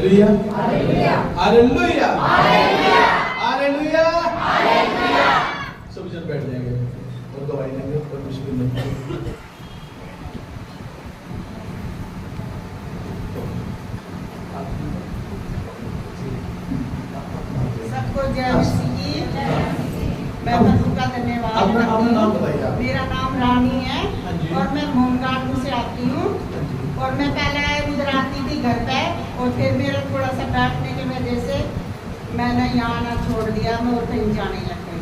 Hallelujah hallelujah hallelujah hallelujah. सब जन बैठ जाएंगे और गवाही देंगे परमेश्वर में। सबको जय मसीह। मैं प्रभु का धन्यवाद करती हूँ। मेरा नाम रानी है और मैं होमगार्ड से आती हूँ। और मैं पहले उधर आती थी घर पे, और फिर मेरा थोड़ा सा बैठने की वजह से मैंने यहाँ आना छोड़ दिया, मैं और कहीं जाने लग गई।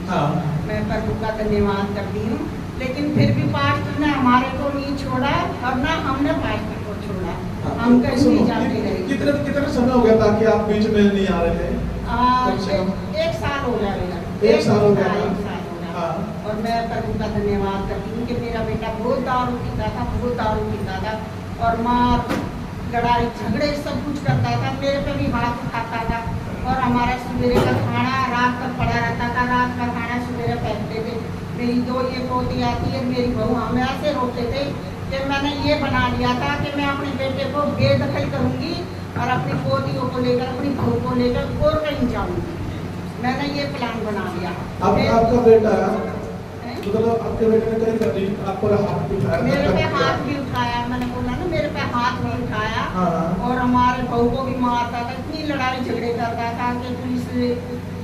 मैं प्रभु का धन्यवाद करती हूँ, लेकिन फिर भी पास्टर ने हमारे को नहीं छोड़ा और ना हमने पास्टर को छोड़ा। हम कहीं नहीं जाते रहे। कितना समय हो गया था कि आप बीच में नहीं आ रहे थे? एक साल हो गया मेरा। एक साल हो गया। और मैं प्रभु का धन्यवाद करती हूँ कि मेरा बेटा बहुत दारू पीता था और मार लड़ाई झगड़े सब कुछ करता था, मेरे पे भी हाथ उठाता था। और हमारा सवेरे का खाना रात तक पड़ा रहता था, रात का खाना सवेरे फेंकते थे। मेरी दो ये पोती आती है, मेरी बहू, हम ऐसे रोते थे कि मैंने ये बना लिया था कि मैं अपने बेटे को बेदखल करूँगी और अपनी पोतियों को लेकर, अपनी बहू को लेकर और कहीं जाऊँगी। मैंने ये प्लान बना लिया। आपका बेटा मतलब आपके बेटे ने कहीं कर दी, आप पर हाथ भी उठाया? मेरे पे हाथ भी उठाया, मैंने बोला ना, मेरे पे हाथ भी उठाया। और हमारे बहू को भी मारता था, इतनी लड़ाई झगड़े करता था कि पुलिस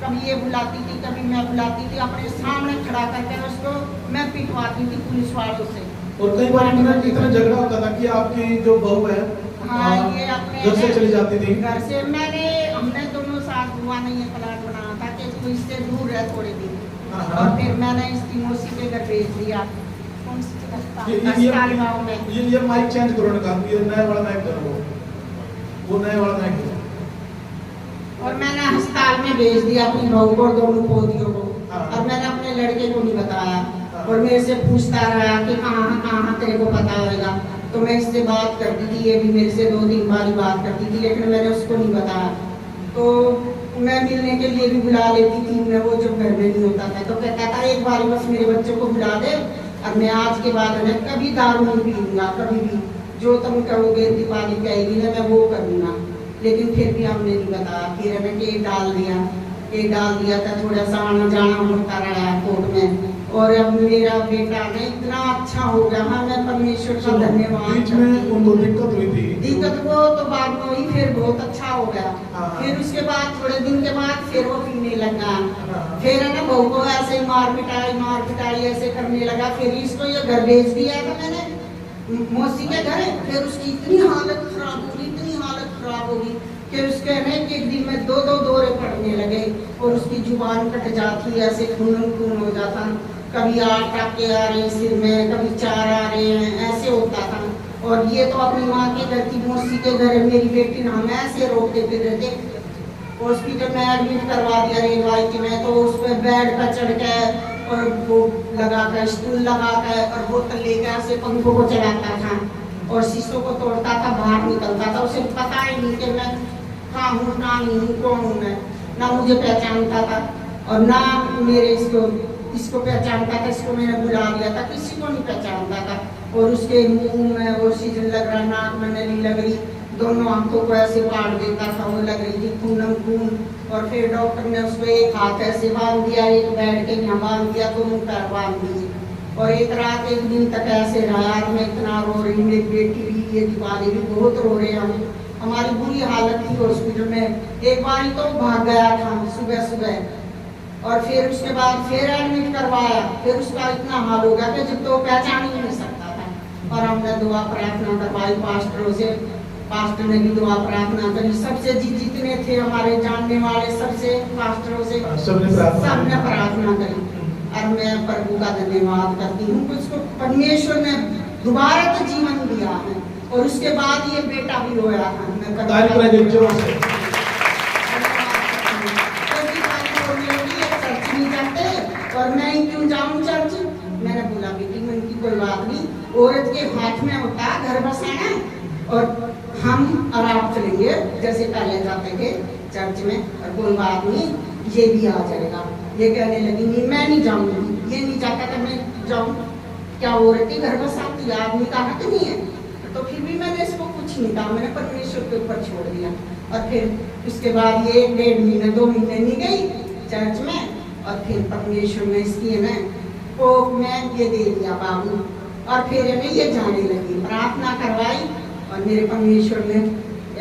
कभी ये बुलाती थी, कभी मैं बुलाती थी, अपने सामने खड़ा करके उसको मैं पिटवाती थी पुलिस वालों से। और कई बार इतना झगड़ा होता था कि आपकी जो बहू है ये अपने घर से चली जाती थी? घर से हमने दोनों साथ बुआ ने ये प्लान बनाया था कि तू इससे दूर रह थोड़े दिन। और फिर मैंने इसकी मौसी के घर भेज दिया। ये माइक चेंज करो ना, ये नया वाला माइक करो, वो नया वाला माइक करो। और मैंने अस्पताल में भेज दिया अपनी बहू को और दोनों पोतियों को। और मैंने अपने लड़के को नहीं बताया, और मेरे से पूछता रहा कि कहाँ तेरे को पता होगा। तो मैं इससे बात करती थी, ये भी मेरे से 2-3 बार बात करती थी, लेकिन मैंने उसको नहीं बताया। तो मैं मिलने के लिए भी बुला लेती थी, मैं वो जब घर में नहीं होता था तो कहता था एक बार बस मेरे बच्चों को बुला दे, और मैं आज के बाद मैं कभी दारू नहीं पीऊंगा, कभी भी जो तुम कहोगे दीपावली कहेगी ना मैं वो करूँगा। लेकिन फिर भी हमने नहीं बताया। फिर हमें केक डाल दिया था, थोड़ा सा आना जाना होता रहा कोर्ट में। और अब मेरा बेटा ने इतना अच्छा हो गया। हाँ, मैं परमेश्वर का धन्यवाद। बीच में उनको दिक्कत हुई थी? दिक्कत वो तो बाद में हुई, फिर बहुत अच्छा हो गया। फिर उसके बाद थोड़े दिन के बाद फिर वो पीने लगा। फिर है ना बहू को ऐसे ही मार पिटाई ऐसे करने लगा। फिर इसको ये घर भेज दिया था मैंने मौसी के घर। फिर उसकी इतनी हालत खराब होगी कि उसके एक दिन में 2 दौरे पड़ने लगे और उसकी जुबान कट जाती, ऐसे खून हो जाता। कभी 8 टाके आ रहे हैं सिर में, कभी 4 आ रहे हैं, ऐसे होता था। और ये तो अपनी माँ के घर की मौसी के घर मेरी बेटी ने हम ऐसे रोकते फिर रहते। हॉस्पिटल में एडमिट करवा दिया रेलवाई में, तो उस पर बेड पर चढ़ के और वो लगा कर स्टूल लगा कर और बोतल लेकर ऐसे पंखों को चलाता था और शीशों को तोड़ता था, बाहर निकलता था। उसे पता ही नहीं कि मैं कहाँ हूँ, कहाँ नहीं हूँ, कौन हूँ मैं। ना मुझे पहचानता था और ना मेरे इसको पहचानता था। इसको मैंने बुला लिया था, किसी को नहीं पहचानता था। और उसके मुंह में ऑक्सीजन लग रहा, नाक में नली लग रही, दोनों आंखों को ऐसे फाड़ देता था, वो लग रही थी खून। और फिर डॉक्टर ने उसको एक हाथ ऐसे बांध दिया, एक बैठ के यहाँ बांध दिया, दोनों पैर बांध दिए। और एक रात 1 दिन तक ऐसे रहा। मैं इतना रो रही, मेरी बेटी भी, ये दीवाली भी बहुत रो रहे हम। हमारी बुरी हालत थी हॉस्पिटल में। एक बार ही तो भाग गया था सुबह। और फिर उसके बाद फिर एडमिट करवाया। फिर उसका इतना हाल हो गया कि जब तो पहचान ही नहीं सकता था। और हमने दुआ प्रार्थना करवाई पास्टरों से, पास्टर ने भी दुआ प्रार्थना करी। सबसे जितने थे हमारे जानने वाले, सबसे पास्टरों से सबने प्रार्थना करी। और मैं प्रभु का धन्यवाद करती हूँ कि उसको परमेश्वर ने दोबारा तो जीवन दिया है। और उसके बाद ये बेटा भी रोया था। और मैं क्यों जाऊं चर्च? मैंने बोला बेटी मन की कोई बात नहीं, औरत के हाथ में होता है घर बसाना, और हम और आप चलेंगे जैसे पहले जाते थे चर्च में, और कोई बात नहीं, ये भी आ जाएगा। ये कहने लगी नहीं, मैं नहीं जाऊंगी। ये नहीं चाहता था मैं जाऊं। क्या औरतें घर बसाती, आदमी का हक नहीं है? तो फिर भी मैंने इसको कुछ नहीं कहा, मैंने परमेश्वर के ऊपर छोड़ दिया। और फिर उसके बाद ये 1.5 महीने 2 महीने नहीं गई चर्च में, और फिर परमेश्वर ने इसकी है ना कोख में ये दे दिया बाबू, और फिर है ये जाने लगी, प्रार्थना करवाई और मेरे परमेश्वर ने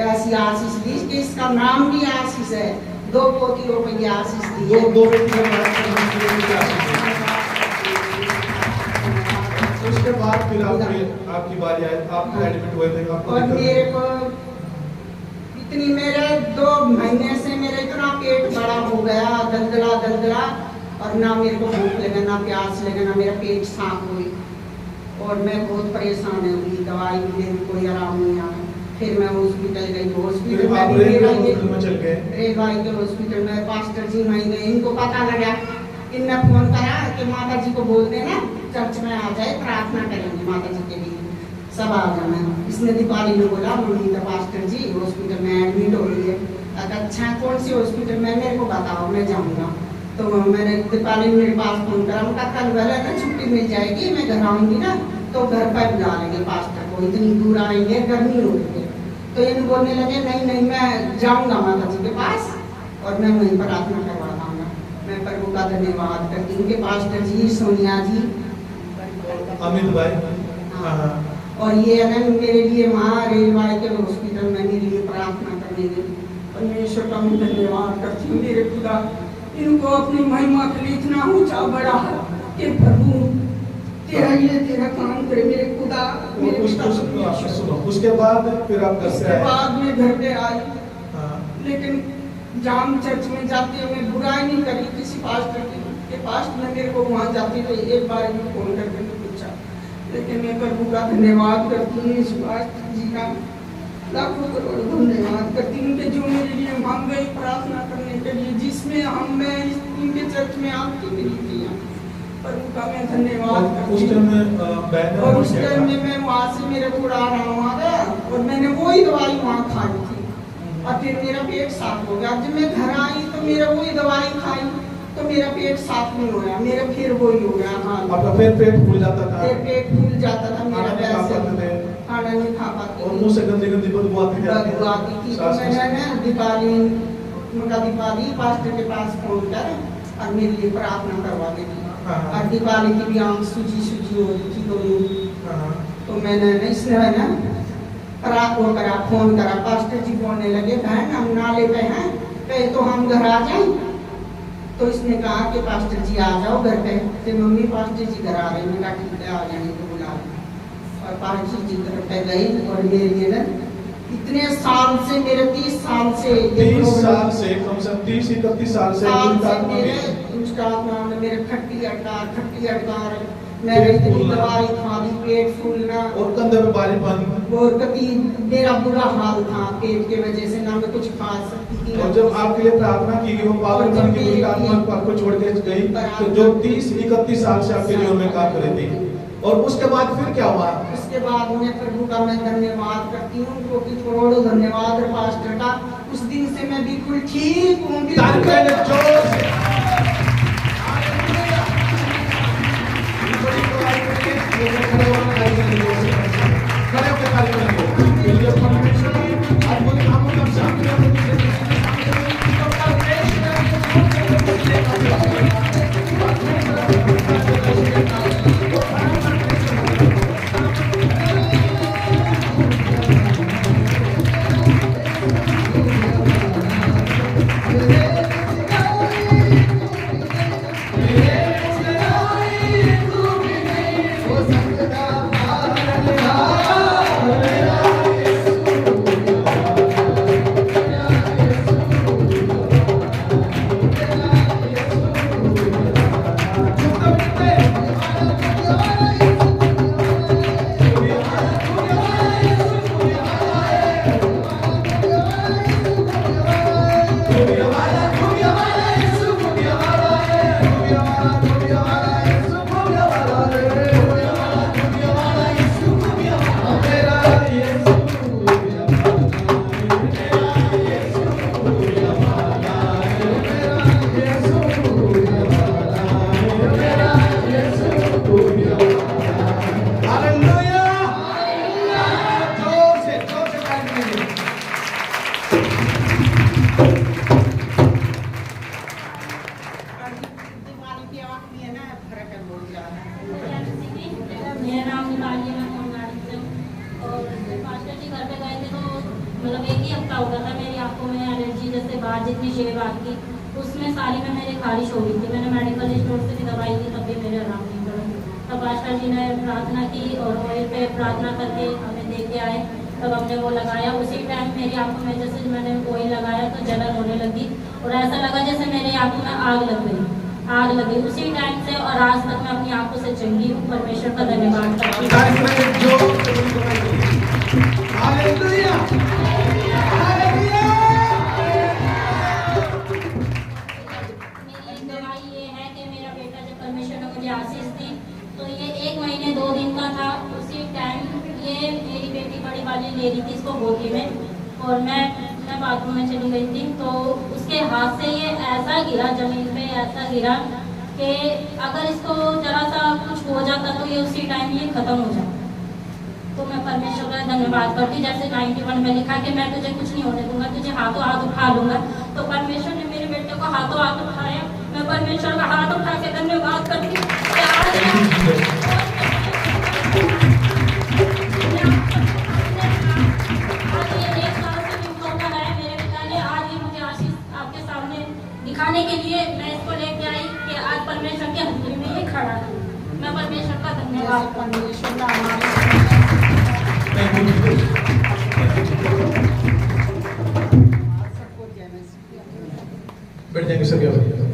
ऐसी आशीष दी कि इसका नाम भी आशीष है। 2 पोतियों को ये आशीष दी है। दो बेटियों के उसके बाद फिर आपकी बारी आई, आप एडमिट हुए थे, आपको और मेरे को इतनी मेरे 2 महीने से मेरा इतना पेट बड़ा हो गया, दलदला, और ना मेरे को भूख लगे, ना प्यास लगे, ना मेरा पेट साफ हुई, और मैं बहुत परेशान हुई, दवाई भी लेने कोई आराम नहीं आया। फिर मैं हॉस्पिटल गई, हॉस्पिटल में चल गए रेलवाई के हॉस्पिटल में पास्टर जी वहीं गए, इनको पता लगा, इनने फोन करा कि माता जी को बोल देना चर्च में आ जाए, प्रार्थना करेंगे माता जी के लिए, सब आ जाना। इसने दीपाली ने बोला मम्मी तो पास्टर जी हॉस्पिटल में एडमिट हो रही है। अच्छा कौन सी हॉस्पिटल में, मेरे को बताओ मैं जाऊँगा। तो मैंने दीपाली मेरे पास फोन करा, उनका कल वाला ना छुट्टी मिल जाएगी, मैं घर आऊँगी ना तो घर पर बुला लेंगे पास्टर को, इतनी दूर आएंगे, गर्मी हो रही है। तो इन बोलने लगे नहीं मैं जाऊँगा माता जी के पास और मैं वहीं प्रार्थना करवा दूँगा। मैं प्रभु का धन्यवाद करती हूँ कि पास्टर जी, सोनिया जी, अमित भाई, हाँ, और ये है ना मेरे लिए वहाँ रेलवाई के हॉस्पिटल में मेरे लिए प्रार्थना करने गई। परमेश्वर का मैं धन्यवाद करती हूँ। मेरे खुदा इनको अपनी महिमा के लिए इतना ऊंचा बढ़ा कि प्रभु तेरा काम करे मेरे खुदा। उसके बाद फिर आप घर से आए? बाद में घर पे आई, लेकिन जाम चर्च में जाती है, मैं बुराई नहीं करी किसी पास्टर की, के पास्टर ने मेरे को वहाँ जाती तो एक बार भी फोन करके नहीं पूछा, लेकिन मैं प्रभु का धन्यवाद करती हूँ, इस पास्टर जी का लाखों करोड़ धन्यवाद करती हूँ कि जो मेरे लिए हम गई प्रार्थना करने के लिए, जिसमें मैं इनके चर्च में आपकी मिली थी, प्रभु का मैं धन्यवाद करती हूँ। और उस टाइम में मैं वहाँ से मेरे को आराम आ गया और मैंने वही दवाई वहाँ खाई थी और फिर मेरा पेट साफ हो गया। जब मैं घर आई तो मेरा वही दवाई खाई तो मेरा पेट साफ नहीं हो गया, मेरा फिर वही हो गया। हाँ, आपका फिर पेट फूल जाता था? फिर पेट फूल जाता था मेरा, वैसे खाना नहीं खा पाती, और मुंह से गंदी बदबू आती थी। तो मैंने ना दीपाली पास्टर के पास फोन कर और मेरे लिए प्रार्थना करवा दी। और दीपाली की भी आंख सूजी हो रही थी दोनों, तो मैंने ना इसने है ना फोन करा, पास्टर जी बोलने लगे बहन हम नाले पे हैं, कहे तो हम घर आ जाएं। तो इसने कहा कि पास्टर जी आ जाओ घर पे, तो मम्मी पास्टर जी घर आ रहे हैं, मैंने कहा ठीक है आ जाने तो बुला। और पास्टर जी घर पे गए और मेरे लिए ना इतने साल से, मेरे 30 साल से 30 साल से कम से कम 30-31 साल से मेरे खट्टी अटकार मेरे इतनी दवाई खाली, पेट फूलना और कंधे पे भारी पानी, और कभी मेरा बुरा हाल था पेट के वजह से, ना मैं कुछ खा सकती थी। और जब आपके लिए प्रार्थना की गई, वो पागलपन की बुरी आत्मा आपको छोड़ के गई, तो जो 30-31 साल से आपके जीवन में काम कर रही थी, और उसके बाद फिर क्या हुआ? उसके बाद मैं प्रभु का मैं धन्यवाद करती हूँ, क्योंकि करोड़ों धन्यवाद पास्टर का। उस दिन से मैं बिल्कुल ठीक हूँ। Hallelujah. की, उसमें सारी में मेरी खारिश हो गई थी। मैंने मेडिकल स्टोर से भी दवाई ली, तब भी मेरे आराम नहीं पड़ा। तब पास्टर जी ने प्रार्थना की और ऑयल पे प्रार्थना करके हमें दे के आए, तब हमने वो लगाया। उसी टाइम मेरी आंखों में जैसे मैंने ऑयल लगाया तो जलन होने लगी और ऐसा लगा जैसे मेरी आंखों में आग लगी उसी टाइम से, और आज तक मैं अपनी आंखों से चंगी हूँ। परमेश्वर का धन्यवाद करती हूँ। Hallelujah, hallelujah. मेरी दवाई ये है कि मेरा बेटा जब परमेश्वर ने मुझे आशीष दी तो ये 1 महीने 2 दिन का था। उसी टाइम ये मेरी बेटी बड़ी वाली ले रही थी इसको गोदी में, और मैं बाथरूम में चली गई थी, तो उसके हाथ से ये ऐसा गिरा जमीन पे, ऐसा गिरा कि अगर इसको जरा सा कुछ हो जाता तो ये उसी टाइम ये खत्म हो जाता। तो मैं परमेश्वर का धन्यवाद करती, जैसे 91 में लिखा कि मैं तुझे कुछ नहीं होने दूंगा, तुझे हाथों हाथ उठा लूंगा। तो परमेश्वर ने मेरे बेटे को हाथों हाथ उठाया। मैं परमेश्वर का हाथ उठा के धन्यवाद करती दिखाने के लिए मैं इसको लेके आई कि आज परमेश्वर के हजूरी में ये खड़ा है। मैं परमेश्वर का धन्यवाद परमेश्वर का बैठ जाएंगे सभी।